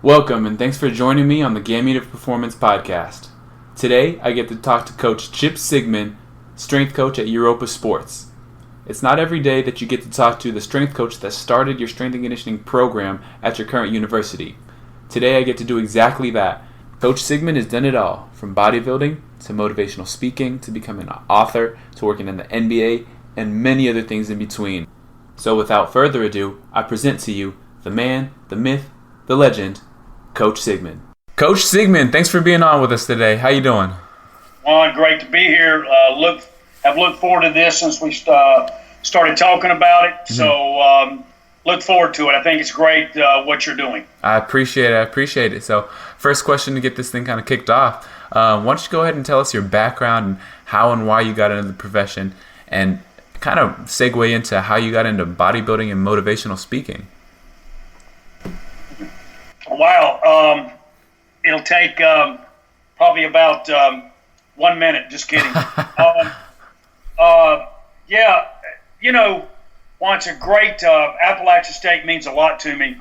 Welcome and thanks for joining me on the Gamut of Performance podcast. Today I get to talk to Coach Chip Sigmon, strength coach at Europa Sports. It's not every day that you get to talk to the strength coach that started your strength and conditioning program at your current university. Today I get to do exactly that. Coach Sigmon has done it all, from bodybuilding to motivational speaking to becoming an author to working in the NBA and many other things in between. So without further ado, I present to you the man, the myth, the legend, Coach Sigmon. Coach Sigmon, thanks for being on with us today. How you doing? Great to be here. Have looked forward to this since we started talking about it. So look forward to it. I think it's great what you're doing. I appreciate it. So first question to get this thing kind of kicked off. Why don't you go ahead and tell us your background and how and why you got into the profession, and kind of segue into how you got into bodybuilding and motivational speaking. Wow. It'll take probably about 1 minute. Just kidding. Yeah, it's a great Appalachian State means a lot to me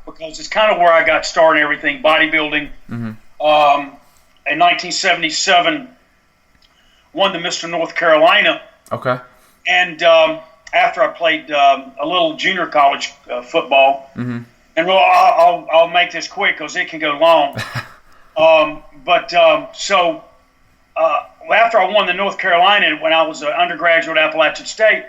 because it's kind of where I got started in everything, bodybuilding. In 1977, won the Mr. North Carolina. Okay. And after I played a little junior college football, and I'll make this quick because it can go long. So after I won the North Carolina, when I was an undergraduate at Appalachian State,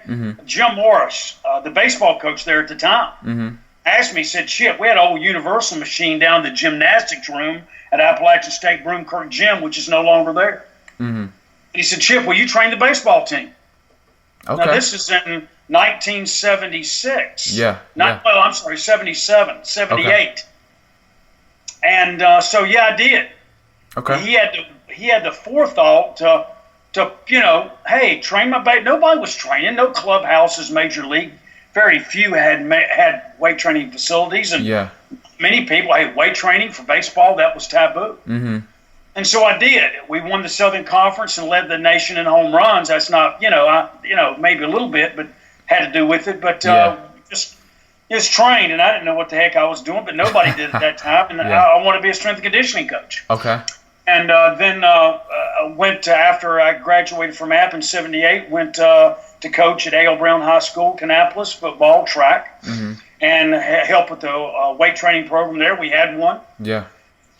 Jim Morris, the baseball coach there at the time, asked me, he said, Chip, we had an old Universal machine down in the gymnastics room at Appalachian State Broomkirk Gym, which is no longer there. And he said, Chip, will you train the baseball team? Okay. Now, this is in 1976. 77, 78. Okay. And so, I did. Okay. He had the forethought to hey, train my baby. Nobody was training. No clubhouses, major league. Very few had weight training facilities, and many people had weight training for baseball. That was taboo. And so I did. We won the Southern Conference and led the nation in home runs. That's not, maybe a little bit, but had to do with it. But just trained, and I didn't know what the heck I was doing, but nobody did at that time. And I want to be a strength and conditioning coach. Okay. And then went to, after I graduated from App in 78, went to coach at A.L. Brown High School, Kannapolis, football, track, and help with the weight training program there. We had one. Yeah.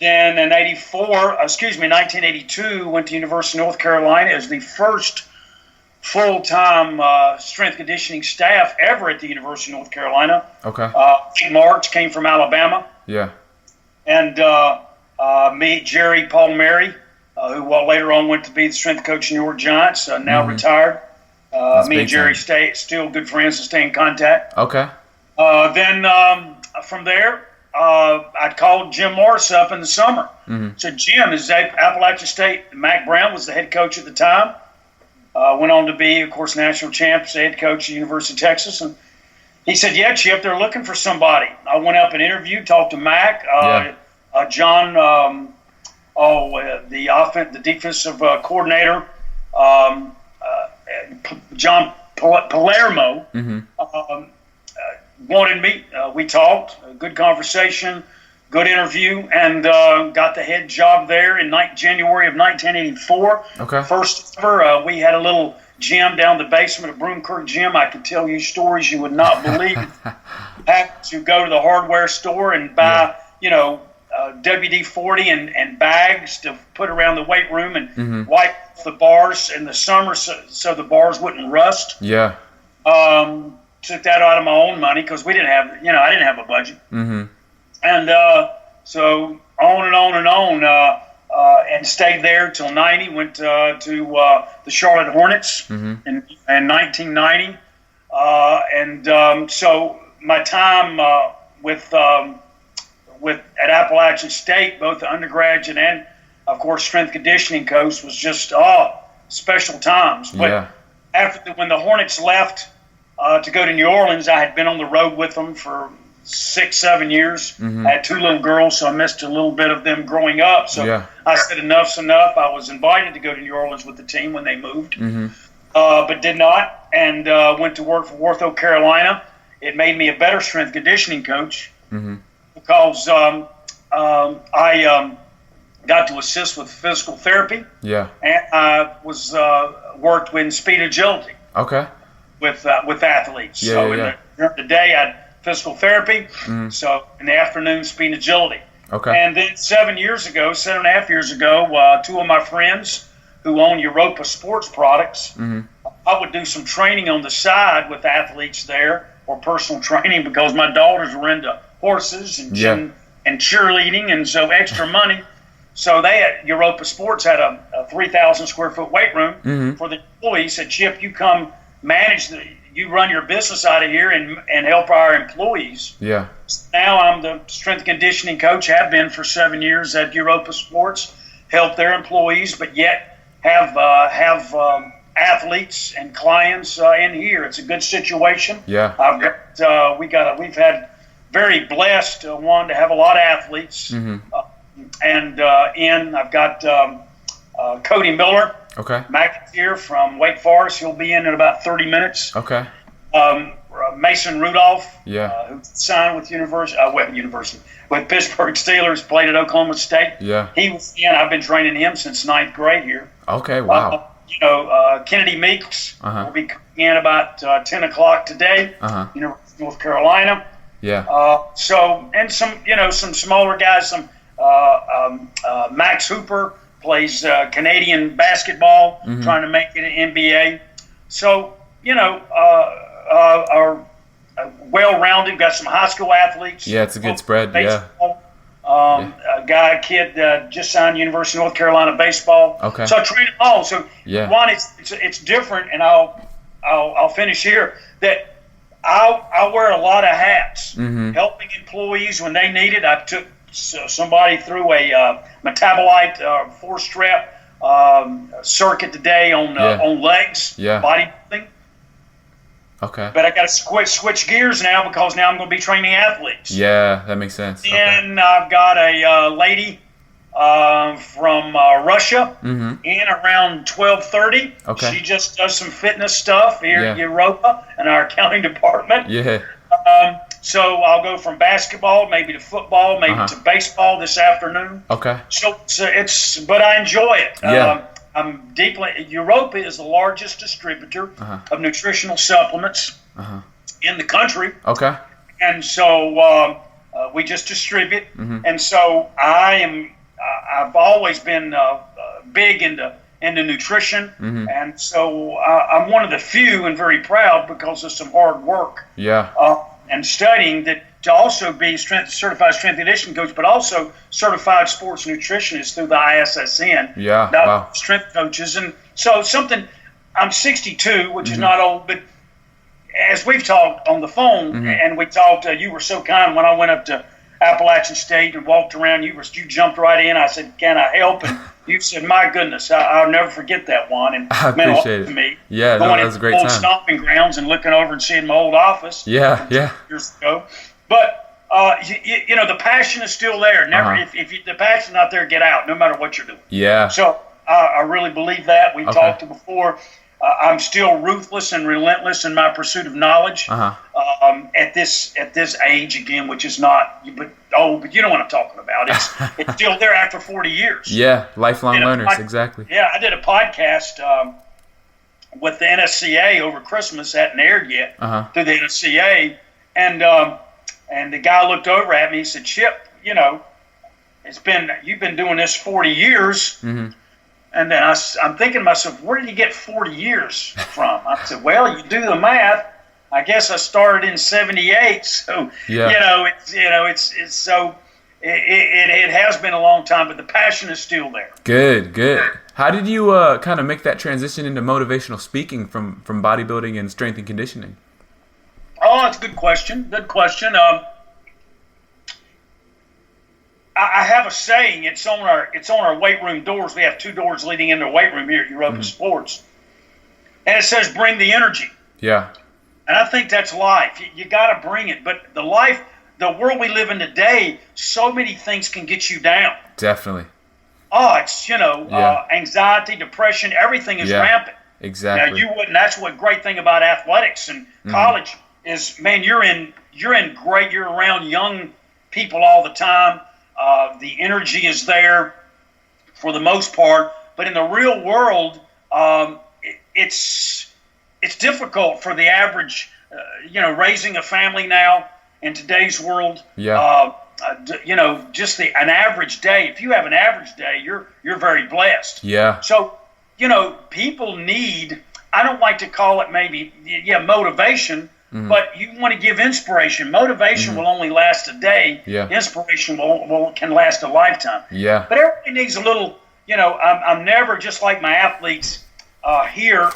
Then in 1982, went to University of North Carolina as the first full-time strength conditioning staff ever at the University of North Carolina. Okay. Marks came from Alabama. Yeah. And me, Jerry Palmieri, who later on went to be the strength coach in New York Giants, now retired. Me and Jerry still good friends and stay in contact. Okay. Then from there, I called Jim Morris up in the summer. So Jim is Appalachian State. Mac Brown was the head coach at the time. Went on to be, of course, national champs, head coach at the University of Texas. And he said, yeah, Chip, they're looking for somebody. I went up and interviewed, talked to Mac, John, the defensive coordinator, John Palermo, wanted me. We talked, a good conversation, good interview, and got the head job there in January of 1984. Okay. First ever, we had a little gym down the basement of Broomkirk Gym. I could tell you stories you would not believe. Had to go to the hardware store and buy, WD-40 and bags to put around the weight room and wipe the bars in the summer so the bars wouldn't rust. Yeah. Took that out of my own money because we didn't have, I didn't have a budget. And so on and on and on, and stayed there till 90. Went to the Charlotte Hornets in 1990. So my time at Appalachian State, both the undergraduate and, of course, strength conditioning coach, was just special times. But when the Hornets left to go to New Orleans, I had been on the road with them for 6-7 years. I had 2 little girls, so I missed a little bit of them growing up. So I said, enough's enough. I was invited to go to New Orleans with the team when they moved, but did not, and went to work for Wartho, Carolina. It made me a better strength conditioning coach because I got to assist with physical therapy. Yeah. And I was worked in speed agility. Okay. With athletes. Yeah, So during the day, I had physical therapy. So in the afternoon, speed agility. Okay. And then 7.5 years ago, two of my friends who own Europa sports products, I would do some training on the side with athletes there, or personal training, because my daughters were into horses and gym and cheerleading, and so extra money. So they at Europa Sports had a 3,000 square foot weight room for the employees. Said, Chip, you come you run your business out of here and help our employees. Yeah. Now I'm the strength and conditioning coach, have been for 7 years at Europa Sports, help their employees, but yet have athletes and clients in here. It's a good situation. Yeah. We've had very blessed one to have a lot of athletes. I've got Cody Miller. Okay. McAteer from Wake Forest. He'll be in about 30 minutes. Okay. Mason Rudolph. Yeah. Who signed with with Pittsburgh Steelers, played at Oklahoma State. Yeah. He was in. I've been training him since 9th grade here. Okay. Wow. Kennedy Meeks will be coming in about 10 o'clock today. University of North Carolina. Yeah. And some smaller guys. Some Max Hooper plays Canadian basketball, trying to make it an NBA. So, are well-rounded. Got some high school athletes. Yeah, it's a good spread. Baseball. A kid just signed University of North Carolina baseball. Okay. So I train them all. So one, it's different, and I'll finish here. That I wear a lot of hats, helping employees when they need it. I took somebody through a metabolite 4-strap circuit today on legs, bodybuilding. Okay. But I got to switch gears now, because now I'm going to be training athletes. Yeah, that makes sense. And I've got a lady from Russia in around 12:30. Okay. She just does some fitness stuff here at Europa in our accounting department. Yeah. So I'll go from basketball, maybe to football, maybe to baseball this afternoon. Okay. So but I enjoy it. Yeah. Europa is the largest distributor of nutritional supplements in the country. Okay. And so we just distribute. And so I've always been big into nutrition. And so I'm one of the few, and very proud, because of some hard work. Yeah. And studying, that to also be certified strength and conditioning coach, but also certified sports nutritionist through the ISSN. Yeah, wow. Strength coaches. And so I'm 62, which is not old, but as we've talked on the phone, and we talked, you were so kind when I went up to Appalachian State and walked around, you jumped right in. I said, can I help? And you said, my goodness, I'll never forget that one. And I appreciate it. To me. Yeah, going that was a great old time. stomping grounds and looking over and seeing my old office. Yeah. Years ago. But, the passion is still there. Never, if the passion's not there, get out, no matter what you're doing. Yeah. So I really believe that. We talked to before. I'm still ruthless and relentless in my pursuit of knowledge. At this age again, which is not, but you know what I'm talking about. It's still there after 40 years. Yeah, lifelong learners, exactly. Yeah, I did a podcast with the NSCA over Christmas. Hadn't aired yet through the NSCA, and the guy looked over at me. He said, "Chip, you've been doing this 40 years." And then I'm thinking to myself, where did you get 40 years from? I said, well, you do the math. I guess I started in 78. So, it's so it has been a long time, but the passion is still there. Good. How did you kind of make that transition into motivational speaking from bodybuilding and strength and conditioning? Oh, that's a good question. I have a saying. It's on our weight room doors. We have 2 doors leading into the weight room here at Europa Sports, and it says, "Bring the energy." Yeah. And I think that's life. You got to bring it. But the world we live in today, so many things can get you down. Definitely. Oh, it's anxiety, depression, everything is rampant. Exactly. Now, that's what great thing about athletics and college is, man, you're around young people all the time. The energy is there for the most part, but in the real world, it's difficult for the average, raising a family now in today's world. Yeah. Just an average day. If you have an average day, you're very blessed. Yeah. So, people need, I don't like to call it motivation, but you want to give inspiration. Motivation will only last a day. Yeah. Inspiration can last a lifetime. Yeah. But everybody needs a little, I'm never, just like my athletes here,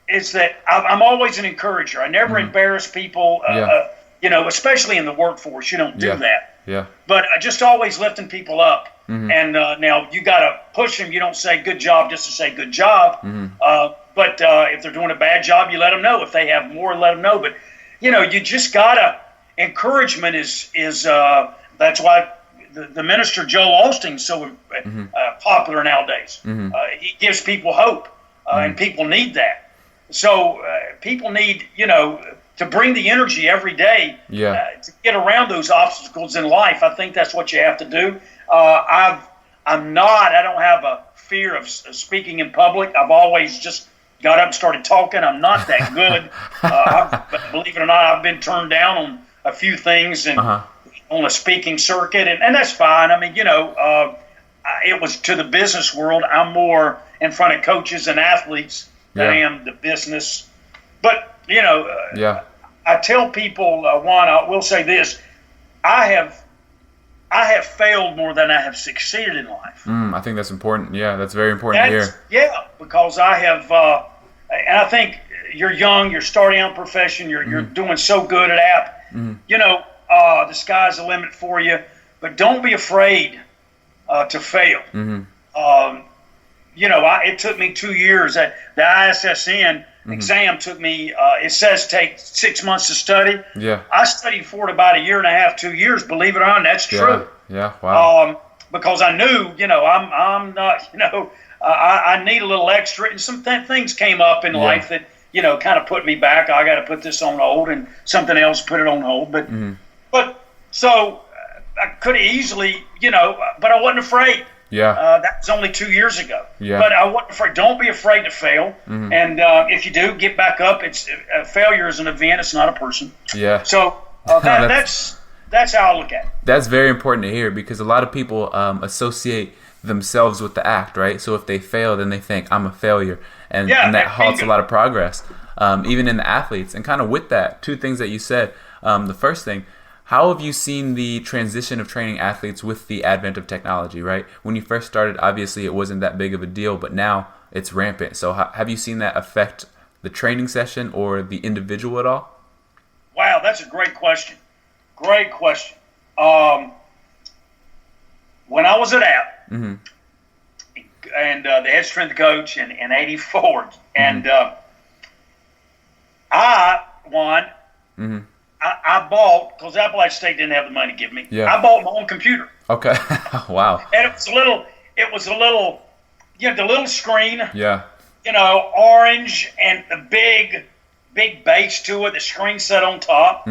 is that I'm always an encourager. I never embarrass people, especially in the workforce. You don't do that. Yeah. But I just always lifting people up. And now you got to push them. You don't say good job just to say good job. But if they're doing a bad job, you let them know. If they have more, let them know. But, you just got to, encouragement is that's why the minister Joel Osteen's so popular nowadays. He gives people hope, and people need that. So people need, to bring the energy every day to get around those obstacles in life. I think that's what you have to do. I don't have a fear of speaking in public. I've always just got up and started talking. I'm not that good. Believe it or not, I've been turned down on a few things and on a speaking circuit, and that's fine. I mean, it was to the business world. I'm more in front of coaches and athletes than I am the business. But, I tell people, I will say this, I have failed more than I have succeeded in life. I think that's important. Yeah, that's very important to hear. Yeah, because I have, and I think you're young, you're starting out profession, you're doing so good at app. The sky's the limit for you, but don't be afraid to fail. It took me 2 years. The ISSN exam took me, it says take 6 months to study. Yeah. I studied for it about 1.5 years, 2 years, believe it or not, that's true. Yeah, wow. Because I knew, I'm not, I need a little extra, and some things came up in life that, kind of put me back. I got to put this on hold, and something else put it on hold. But so I could have easily, but I wasn't afraid. Yeah. That was only 2 years ago. Yeah. But I wasn't afraid. Don't be afraid to fail. And if you do, get back up. Failure is an event. It's not a person. Yeah. So that's how I look at it. That's very important to hear, because a lot of people associate themselves with the act, right? So if they fail, then they think I'm a failure, and that halts a lot of progress, even in the athletes. And kind of with that, two things that you said. The first thing, how have you seen the transition of training athletes with the advent of technology, right? When you first started, obviously it wasn't that big of a deal, but now it's rampant. So have you seen that affect the training session or the individual at all? Wow, that's a great question. Great question. When I was at App, and the head strength coach in '84, and I bought, because Appalachian State didn't have the money to give me. Yeah. I bought my own computer. Okay. Wow. And it was a little, the little screen. Yeah. Orange, and the big base to it. The screen set on top.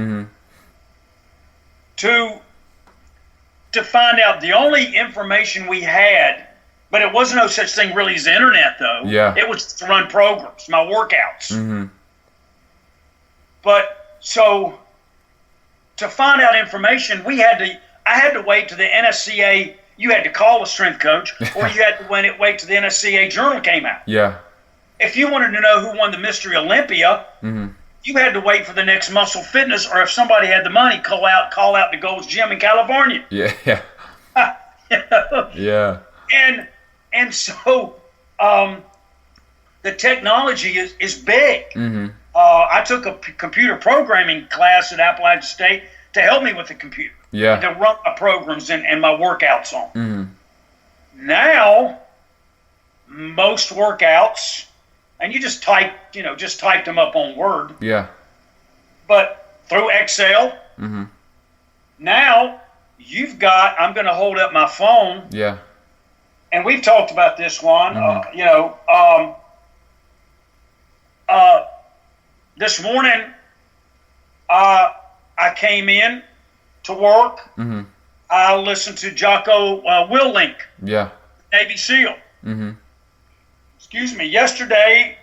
To find out the only information we had, but it wasn't no such thing really as the internet, though. Yeah. It was to run programs, my workouts. But so to find out information, I had to wait till the NSCA. You had to call a strength coach, or you had to wait till the NSCA journal came out. Yeah. If you wanted to know who won the Mystery Olympia, you had to wait for the next Muscle Fitness, or if somebody had the money, call out the Gold's Gym in California. Yeah. Yeah. And so the technology is big. I took a computer programming class at Appalachian State to help me with the computer. Yeah. To run my programs and my workouts on. Now, most workouts, and you just typed them up on Word. Yeah. But through Excel, now you've got, I'm going to hold up my phone. Yeah. And we've talked about this one, this morning, I came in to work. Mm-hmm. I listen to Jocko Willink, Navy SEAL. Mm-hmm. Excuse me. Yesterday,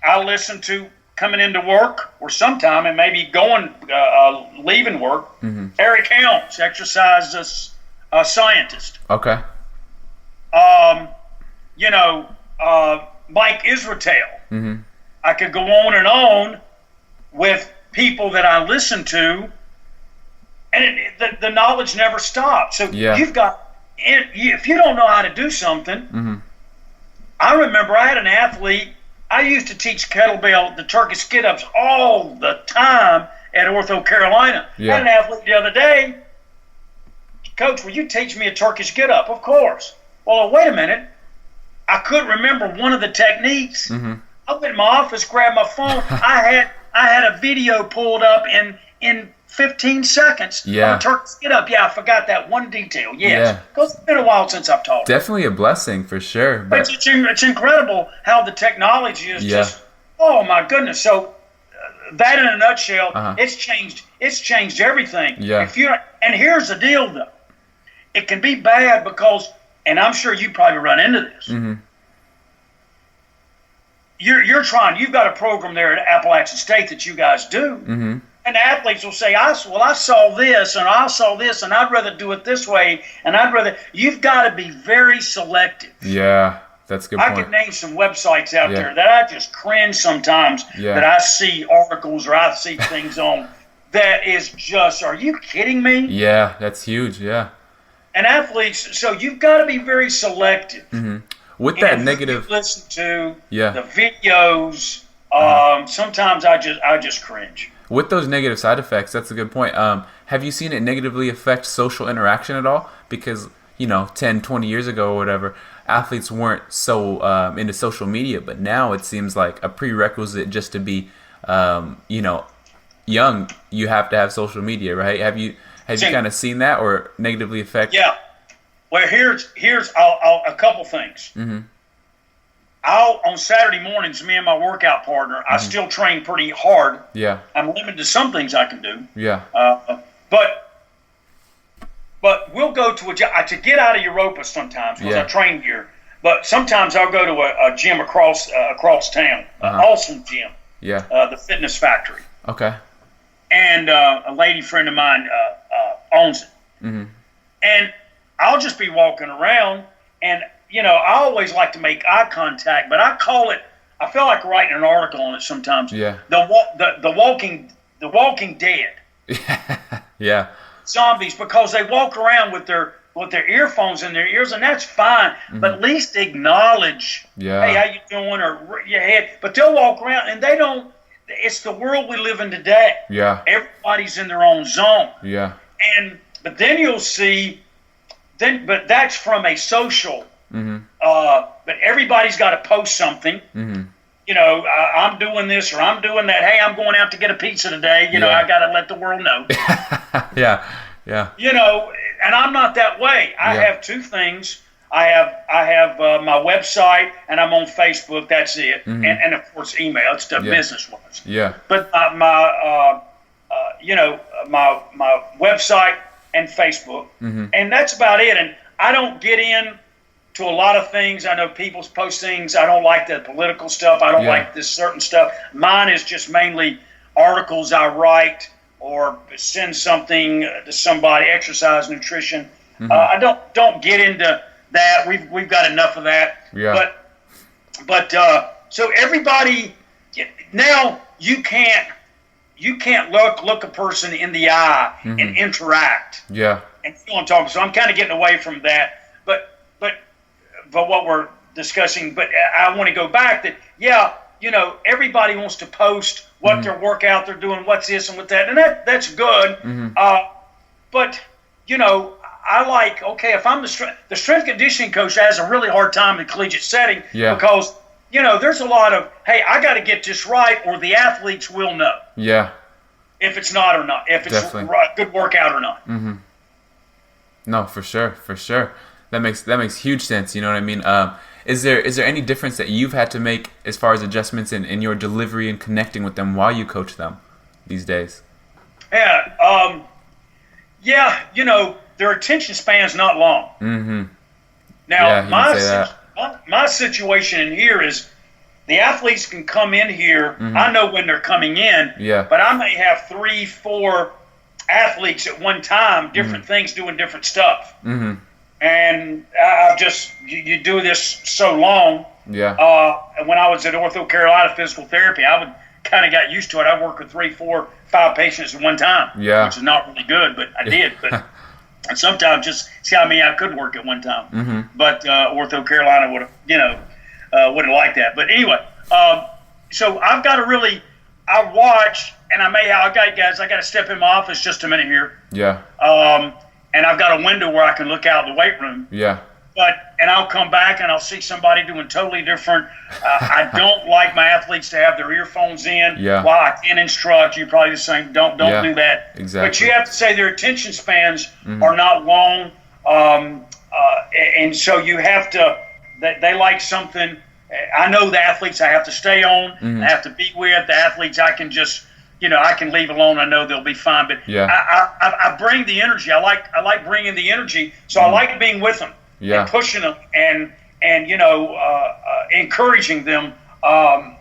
I listened to coming into work or sometime and maybe leaving work. Mm-hmm. Eric Helms, exercise scientist. Okay. Mike Israetel. Mm-hmm. I could go on and on with people that I listen to, and the knowledge never stops. So you've got, if you don't know how to do something, mm-hmm. I remember I had an athlete, I used to teach kettlebell, the Turkish get-ups all the time at Ortho Carolina. I had an athlete the other day, Coach, will you teach me a Turkish get-up? Of course. Well, wait a minute. I couldn't remember one of the techniques. Mm-hmm. I went in my office, grabbed my phone. I had a video pulled up in 15 seconds of a Turkish get-up. Yeah, I forgot that one detail. Yes, because it's been a while since I've taught. Definitely a blessing for sure. But it's incredible how the technology is just. Oh my goodness! So that in a nutshell, it's changed. It's changed everything. Yeah. And here's the deal, though. It can be bad because, and I'm sure you probably run into this. Mm-hmm. You've got a program there at Appalachian State that you guys do. Mm-hmm. And the athletes will say, I saw this, and I saw this, and I'd rather do it this way, and you've got to be very selective. Yeah, that's a good point. I could name some websites out there that I just cringe sometimes that I see articles or I see things on that is just, are you kidding me? Yeah, that's huge, And athletes, so you've got to be very selective. Mm-hmm. With that negative, listen to the videos. Sometimes I just cringe. With those negative side effects, that's a good point. Have you seen it negatively affect social interaction at all? Because 10, 20 years ago or whatever, athletes weren't so into social media, but now it seems like a prerequisite just to be, young. You have to have social media, right? Have you kind of seen that or negatively affect? Yeah. Well, here's a couple things. Mm-hmm. On Saturday mornings, me and my workout partner, I still train pretty hard. Yeah. I'm limited to some things I can do. Yeah. But we'll go to to get out of Europa sometimes because I train here. But sometimes I'll go to a gym across town, an awesome gym. Yeah. The Fitness Factory. Okay. And a lady friend of mine owns it. Mm-hmm. And I'll just be walking around, and I always like to make eye contact, but I feel like writing an article on it sometimes. Yeah. The Walking Dead. Yeah. Zombies, because they walk around with their earphones in their ears, and that's fine. Mm-hmm. But at least acknowledge, hey, how you doing, or your head. But they'll walk around, and they don't. It's the world we live in today. Yeah. Everybody's in their own zone. Yeah. But then you'll see. But that's from a social. Mm-hmm. But everybody's got to post something. Mm-hmm. I'm doing this or I'm doing that. Hey, I'm going out to get a pizza today. I got to let the world know. Yeah. And I'm not that way. I have two things. I have my website and I'm on Facebook. That's it. Mm-hmm. And of course email. It's the business ones. Yeah. But my website and Facebook, and that's about it. And I don't get in to a lot of things. I know people post things. I don't like the political stuff. I don't like this certain stuff. Mine is just mainly articles I write or send something to somebody, exercise, nutrition. Mm-hmm. I don't get into that. We've got enough of that. Yeah. But so everybody now you can't look a person in the eye and interact. Yeah. And feel I'm talking. So I'm kind of getting away from that. But what we're discussing. But I want to go back that everybody wants to post what their workout they're doing, what's this and what that, and that's good. Mm-hmm. But I like, if I'm the strength conditioning coach has a really hard time in collegiate setting because there's a lot of, hey, I got to get this right or the athletes will know. Yeah. If it's not or not, if it's a good workout or not. Mm-hmm. No, for sure. That makes huge sense. You know what I mean? Is there any difference that you've had to make as far as adjustments in your delivery and connecting with them while you coach them these days? Yeah. Yeah, their attention span's not long. Mm-hmm. Now, Yeah, my situation in here is the athletes can come in here. Mm-hmm. I know when they're coming in, Yeah. but I may have 3, 4 athletes at one time, different things, doing different stuff. Mm-hmm. And I've just, you do this so long. Yeah. When I was at Ortho Carolina Physical Therapy, I would kind of got used to it. I worked with 3, 4, 5 patients at one time, Yeah. which is not really good, but I did. But and sometimes just see how many I could work at one time. Mm-hmm. But Ortho Carolina would have, wouldn't like that. But anyway, so I've got to really, I watch, and I got to step in my office just a minute here. Yeah. And I've got a window where I can look out in the weight room. Yeah. And I'll come back and I'll see somebody doing totally different. I don't like my athletes to have their earphones in. Yeah. While I can instruct, you're probably the same. Don't do that. Exactly. But you have to say their attention spans are not long, and so you have to. They like something. I know the athletes I have to stay on. I have to be with the athletes. I can just. I can leave alone. I know they'll be fine. But I bring the energy. I like bringing the energy. So I like being with them. Yeah. And pushing them and encouraging them. I'll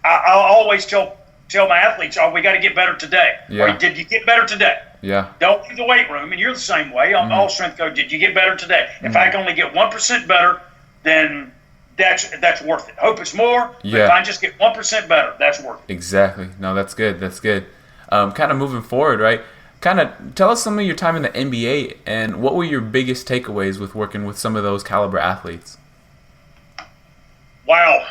always tell my athletes, we got to get better today. Yeah. Or did you get better today? Yeah. Don't leave the weight room. And you're the same way. I'm all strength coach. Did you get better today? If I can only get 1% better, then that's worth it. Hope it's more. But if I just get 1% better, that's worth it. Exactly. No, that's good. That's good. Kind of moving forward, right? Kind of tell us some of your time in the NBA and what were your biggest takeaways with working with some of those caliber athletes? Wow.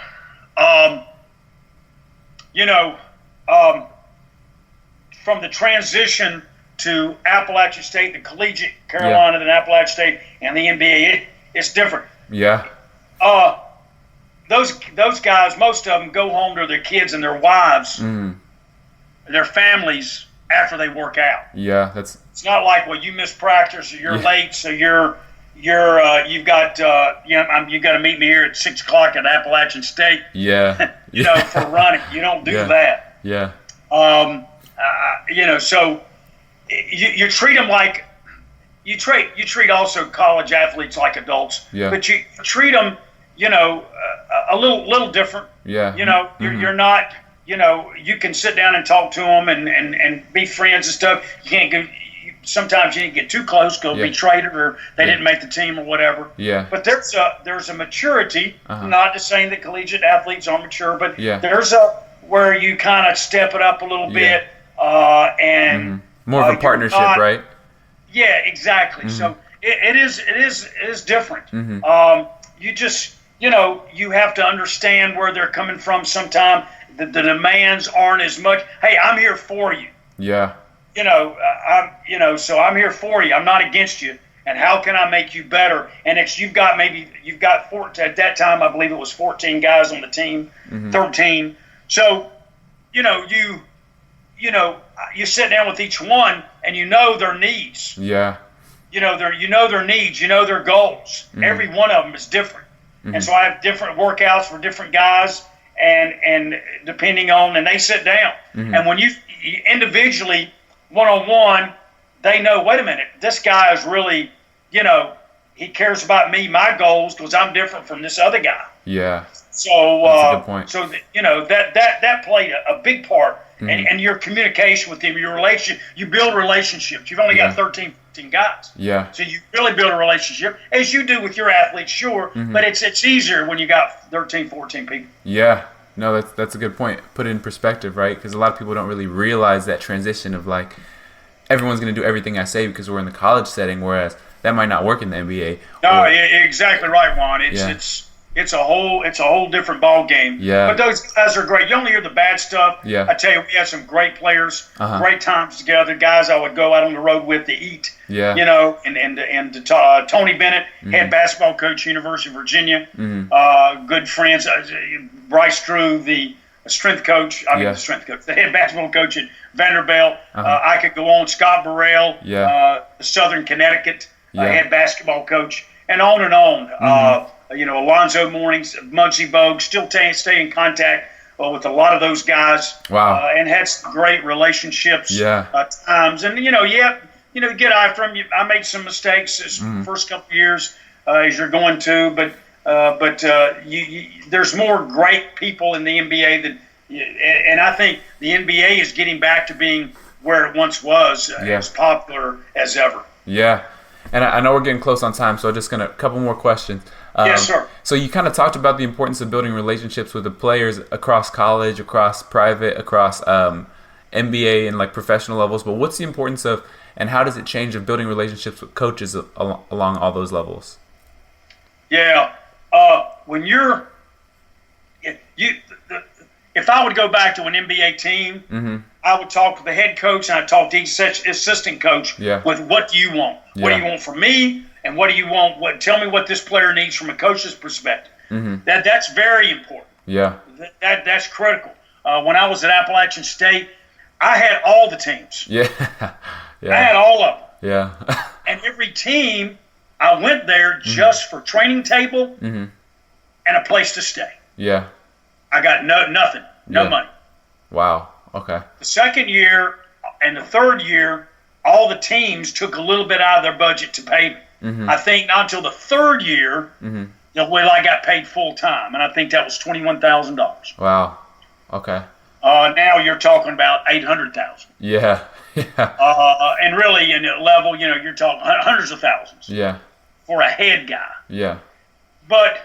From the transition to Appalachian State, the collegiate Carolina, then Appalachian State, and the NBA, it's different. Yeah. Those guys, most of them go home to their kids and their wives, their families, after they work out. Yeah, it's not like, well, you missed practice or you're late, so you've got to meet me here at 6:00 at Appalachian State. Yeah. For running. You don't do that. Yeah. So you treat them like you treat also college athletes like adults. Yeah. But you treat them, a little different. Yeah. You're not. You can sit down and talk to them and be friends and stuff. You can't go. Sometimes you didn't get too close because they'll be traded or they didn't make the team or whatever. Yeah. But there's a maturity. Not to saying that collegiate athletes are mature, but there's where you kind of step it up a little bit and more of a partnership, right? Yeah, exactly. So it is different. You just you have to understand where they're coming from. Sometimes the demands aren't as much. Hey, I'm here for you. Yeah. So I'm here for you. I'm not against you. And how can I make you better? And you've got 14, at that time, I believe it was 14 guys on the team, 13. So, you sit down with each one and their needs. Yeah. Their needs, their goals. Every one of them is different. And so I have different workouts for different guys and depending on, and they sit down. And when you individually, one-on-one, they know, wait a minute, this guy is really, he cares about me, my goals, because I'm different from this other guy. Yeah. So, that's a good point. So that played a big part, and your communication with them, your relation, you build relationships. You've only got 13, 14 guys. Yeah. So you really build a relationship, as you do with your athletes, sure, but it's easier when you got 13, 14 people. Yeah. No, that's a good point. Put it in perspective, right? Because a lot of people don't really realize that transition of like everyone's going to do everything I say because we're in the college setting, whereas that might not work in the NBA. No, exactly right, Juan. It's a whole different ball game. Yeah. But those guys are great. You only hear the bad stuff. Yeah. I tell you, we had some great players, great times together. Guys I would go out on the road with to eat. Yeah. And Tony Bennett, head basketball coach, University of Virginia. Good friends. Bryce Drew, the strength coach. The head basketball coach at Vanderbilt. I could go on. Scott Burrell, Southern Connecticut, head basketball coach, and on and on. Alonzo Mornings, Muggsy Bogues, still stay in contact with a lot of those guys. Wow. And had some great relationships. Yeah. Times. And, get after them. I made some mistakes this first couple of years, as you're going to, but there's more great people in the NBA and I think the NBA is getting back to being where it once was, as popular as ever. Yeah. And I know we're getting close on time, so I'm just going to – a couple more questions. Yes, sir. So you kind of talked about the importance of building relationships with the players across college, across private, across NBA and like professional levels. But what's the importance of – and how does it change of building relationships with coaches along all those levels? Yeah. When if I would go back to an NBA team, I would talk to the head coach and I'd talk to each assistant coach with what do you want? What do you want from me? And what do you want? Tell me what this player needs from a coach's perspective. That's very important. Yeah. That's critical. When I was at Appalachian State, I had all the teams. Yeah. I had all of them. Yeah. And every team, I went there just for training table and a place to stay. Yeah. I got nothing, no money. Wow. Okay. The second year and the third year, all the teams took a little bit out of their budget to pay me. I think not until the third year that I got paid full time, and I think that was $21,000. Wow. Okay. Now you're talking about $800,000. Yeah. Yeah. And really, in a level, you're talking hundreds of thousands. Yeah. For a head guy. Yeah. But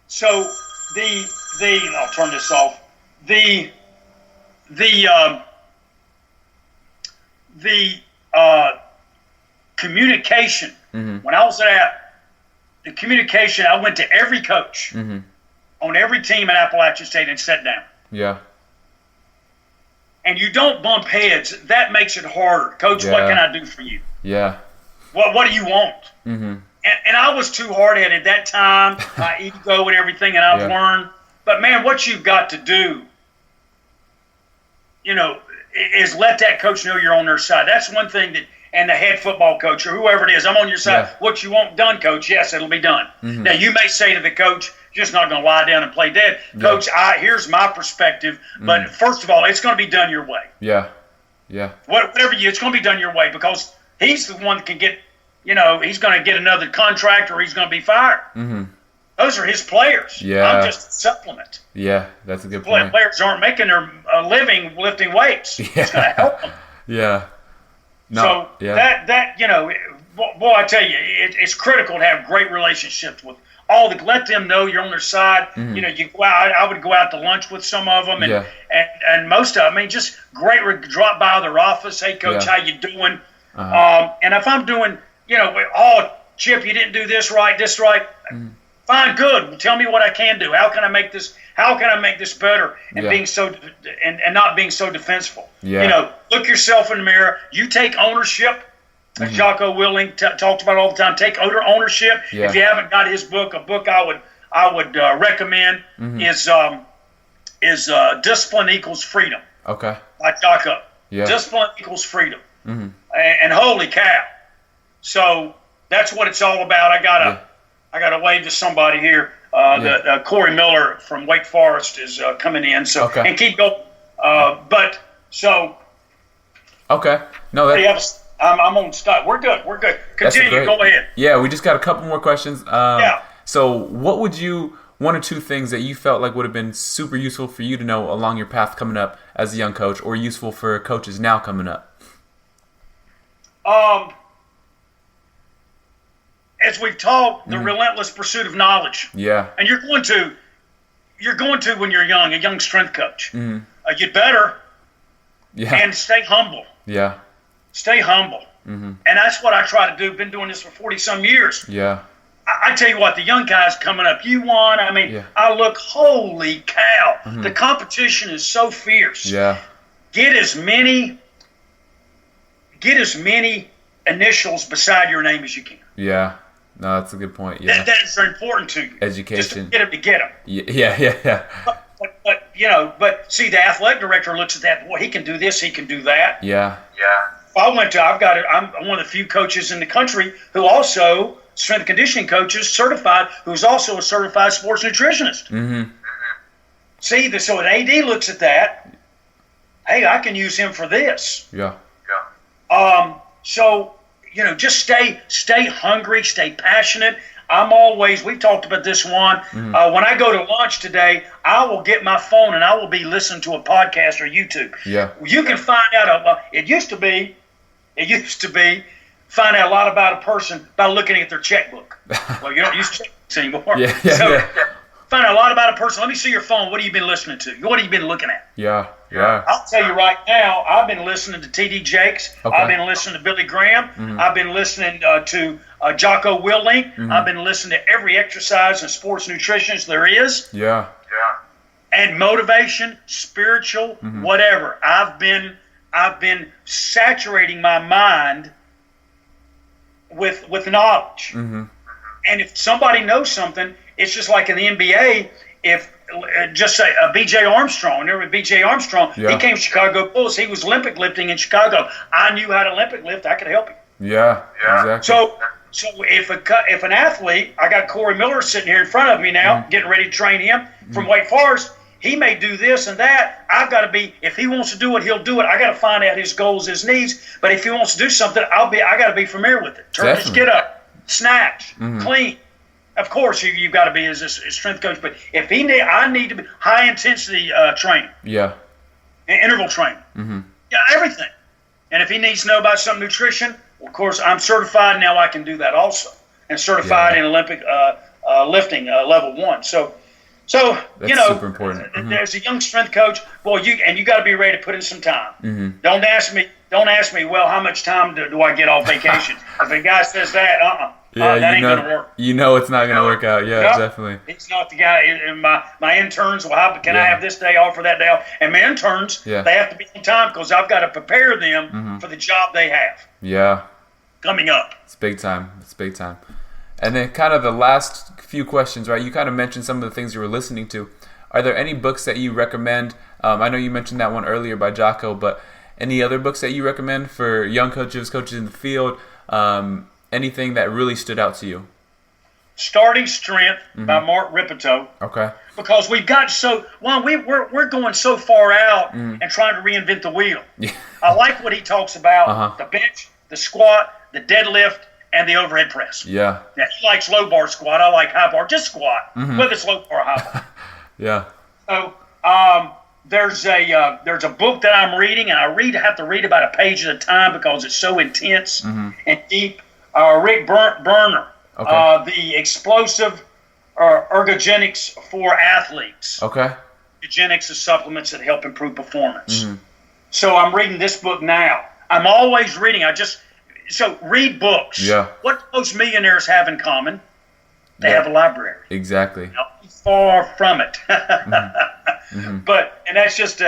so I'll turn this off. The communication. When I was at the communication, I went to every coach on every team at Appalachian State and sat down. Yeah. And you don't bump heads. That makes it harder. Coach, what can I do for you? Yeah. What do you want? And I was too hard-headed at that time, my ego and everything, and I've learned. But, man, what you've got to do, is let that coach know you're on their side. That's one thing and the head football coach or whoever it is, I'm on your side. Yeah. What you want done, coach? Yes, it'll be done. Now, you may say to the coach, just not going to lie down and play dead. Coach, here's my perspective, but first of all, it's going to be done your way. Yeah. Yeah. Whatever it's going to be done your way because he's the one that can get, he's going to get another contract or he's going to be fired. Those are his players. Yeah. I'm just a supplement. Yeah, that's a good point. Players aren't making their living lifting weights. Yeah. It's going to help them. Yeah. No, so that boy, I tell you, it's critical to have great relationships with let them know you're on their side. You go out. I would go out to lunch with some of them, and most of them. Just drop by their office. Hey, coach, how you doing? And if I'm doing, Chip, you didn't do this right. Fine, good. Tell me what I can do. How can I make this? How can I make this better? And being so and not being so defensive. Yeah. Look yourself in the mirror. You take ownership. As Jocko Willing talks about all the time. Take ownership. Yeah. If you haven't got his book, a book I would recommend is Discipline Equals Freedom. Okay. By Jocko. Yeah. Discipline equals freedom. And holy cow! So that's what it's all about. I gotta wave to somebody here. Corey Miller from Wake Forest is coming in. So and keep going. Okay. No, I'm on stop. We're good. Continue. Go ahead. Yeah, we just got a couple more questions. So what would you one or two things that you felt like would have been super useful for you to know along your path coming up as a young coach, or useful for coaches now coming up? As we've talked, the relentless pursuit of knowledge. Yeah. And you're going to when you're young, a young strength coach. Get better. Yeah. And stay humble. Yeah. Stay humble. And that's what I try to do. Been doing this for 40-some years. Yeah. I tell you what, the young guys coming up, I look, holy cow. The competition is so fierce. Yeah. Get as many initials beside your name as you can. Yeah. No, that's a good point. Yeah. That's very important to you. Education. Just to get them to get them. Yeah. But see, the athletic director looks at that. Boy, he can do this. He can do that. Yeah. I'm one of the few coaches in the country who also strength and conditioning coaches certified, who's also a certified sports nutritionist. See, so an AD looks at that. Hey, I can use him for this. Yeah. So just stay hungry, stay passionate. We've talked about this one. When I go to lunch today, I will get my phone and I will be listening to a podcast or YouTube. Yeah. You can find out, it used to be, find out a lot about a person by looking at their checkbook. Well, you don't use checkbooks anymore. Yeah. Find out a lot about a person. Let me see your phone. What have you been listening to? What have you been looking at? Yeah. I'll tell you right now, I've been listening to T.D. Jakes. Okay. I've been listening to Billy Graham. I've been listening to Jocko Willink. I've been listening to every exercise and sports nutritionist there is. Yeah. And motivation, spiritual, whatever. I've been saturating my mind with knowledge. And if somebody knows something, it's just like in the NBA. If just say B.J. Armstrong, remember B.J. Armstrong? Yeah. He came to Chicago Bulls. He was Olympic lifting in Chicago. I knew how to Olympic lift. I could help him. Yeah. Exactly. So if an athlete, I got Corey Miller sitting here in front of me now, getting ready to train him from Wake Forest. He may do this and that. I've got to be. If he wants to do it, he'll do it. I got to find out his goals, his needs. But if he wants to do something, I got to be familiar with it. Turn his get up, snatch, clean. Of course, you've got to be as a strength coach. But if I need to be high intensity training. Yeah. And interval training. Yeah, everything. And if he needs to know about some nutrition, well, of course, I'm certified now. I can do that also, and certified in Olympic lifting level 1. So that's super important. There's a young strength coach. Boy, you got to be ready to put in some time. Don't ask me. Well, how much time do I get off vacation? If a guy says that, that ain't gonna work. It's not gonna work out. Yeah, definitely. He's not the guy. My interns. Well, how can I have this day off or that day off? And my interns, they have to be on time because I've got to prepare them for the job they have. Yeah. Coming up. It's big time. And then kind of the last few questions, right? You kind of mentioned some of the things you were listening to. Are there any books that you recommend? I know you mentioned that one earlier by Jocko, but any other books that you recommend for young coaches in the field? Anything that really stood out to you? Starting Strength by Mark Ripito. Okay. Because we've got we're going so far out and trying to reinvent the wheel. Yeah. I like what he talks about, the bench, the squat, the deadlift, and the overhead press. Yeah. Now, he likes low bar squat. I like high bar. Just squat, whether it's low bar or high bar. Yeah. So there's a book that I'm reading, and I have to read about a page at a time because it's so intense and deep. Rick Berner, the explosive ergogenics for athletes. Okay. Ergogenics is supplements that help improve performance. So I'm reading this book now. I'm always reading. So read books. Yeah. What do most millionaires have in common? They have a library. Exactly. Far from it. But that's just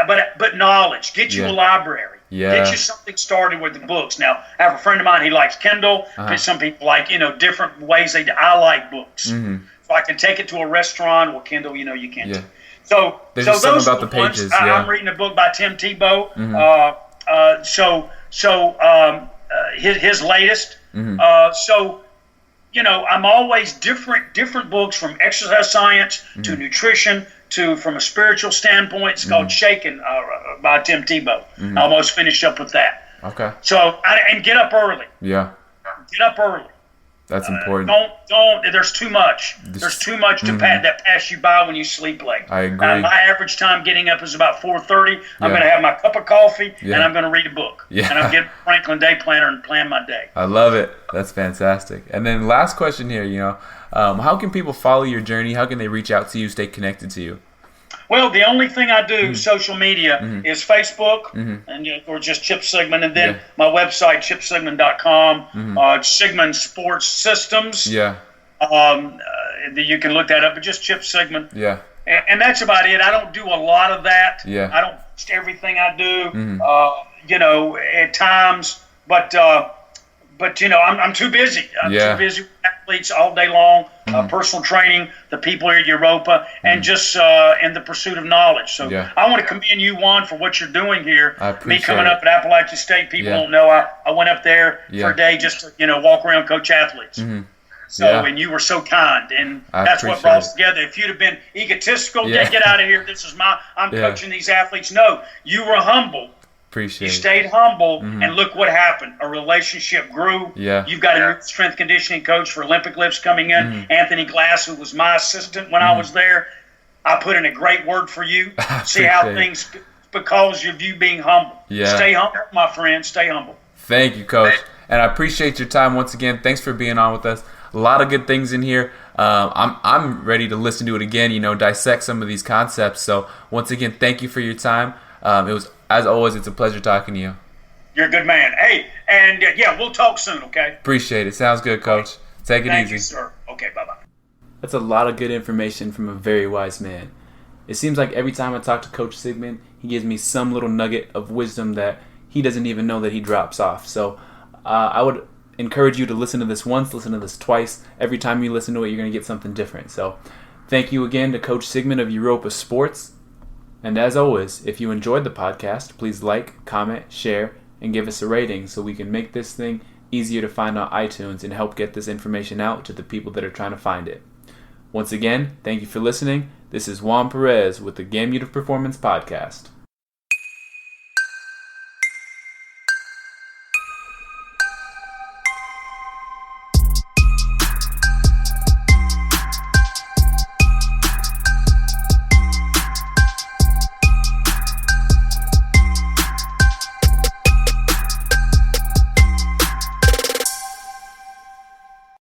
but knowledge. Get you a library. Yeah. Get you something started with the books. Now, I have a friend of mine, he likes Kindle. Some people like, different ways I like books. So I can take it to a restaurant. Well, Kindle, you can't. Yeah. So there's those about the pages. I'm reading a book by Tim Tebow. His latest. I'm always different books from exercise science to nutrition to from a spiritual standpoint. It's called Shaken by Tim Tebow. I almost finished up with that. Okay. So and get up early. Yeah. Get up early. That's important. Don't. There's too much. There's too much that pass you by when you sleep late. I agree. My average time getting up is about 4:30. I'm going to have my cup of coffee and I'm going to read a book. Yeah. And I'm getting Franklin Day Planner and plan my day. I love it. That's fantastic. And then last question here. How can people follow your journey? How can they reach out to you, stay connected to you? Well, the only thing I do social media is Facebook or just Chip Sigmon, and then my website chipsigmon.com, Sigmon Sports Systems. Yeah. You can look that up, but just Chip Sigmon. Yeah. And that's about it. I don't do a lot of that. Yeah. I don't post everything I do. At times, but I'm too busy. I'm too busy with athletes all day long, personal training, the people here at Europa, and just in the pursuit of knowledge. So I want to commend you, Juan, for what you're doing here. Me coming up at Appalachian State, people don't know I went up there for a day just to walk around, coach athletes. And you were so kind, and that's what brought us together. If you'd have been egotistical, get out of here. I'm coaching these athletes. No, you were humble. Appreciate you it. stayed humble, and look what happened. A relationship grew. Yeah. You've got a new strength conditioning coach for Olympic lifts coming in, Anthony Glass, who was my assistant when I was there. I put in a great word for you. See how things, because of you being humble. Yeah. Stay humble, my friend. Stay humble. Thank you, Coach. And I appreciate your time once again. Thanks for being on with us. A lot of good things in here. I'm ready to listen to it again, dissect some of these concepts. So once again, thank you for your time. It was, as always, it's a pleasure talking to you. You're a good man. Hey, and we'll talk soon, okay? Appreciate it. Sounds good, Coach. Take it easy. Thank you, sir. Okay, bye-bye. That's a lot of good information from a very wise man. It seems like every time I talk to Coach Sigmon, he gives me some little nugget of wisdom that he doesn't even know that he drops off. So I would encourage you to listen to this once, listen to this twice. Every time you listen to it, you're going to get something different. So thank you again to Coach Sigmon of Europa Sports. And as always, if you enjoyed the podcast, please like, comment, share, and give us a rating so we can make this thing easier to find on iTunes and help get this information out to the people that are trying to find it. Once again, thank you for listening. This is Juan Perez with the Gamut of Performance Podcast.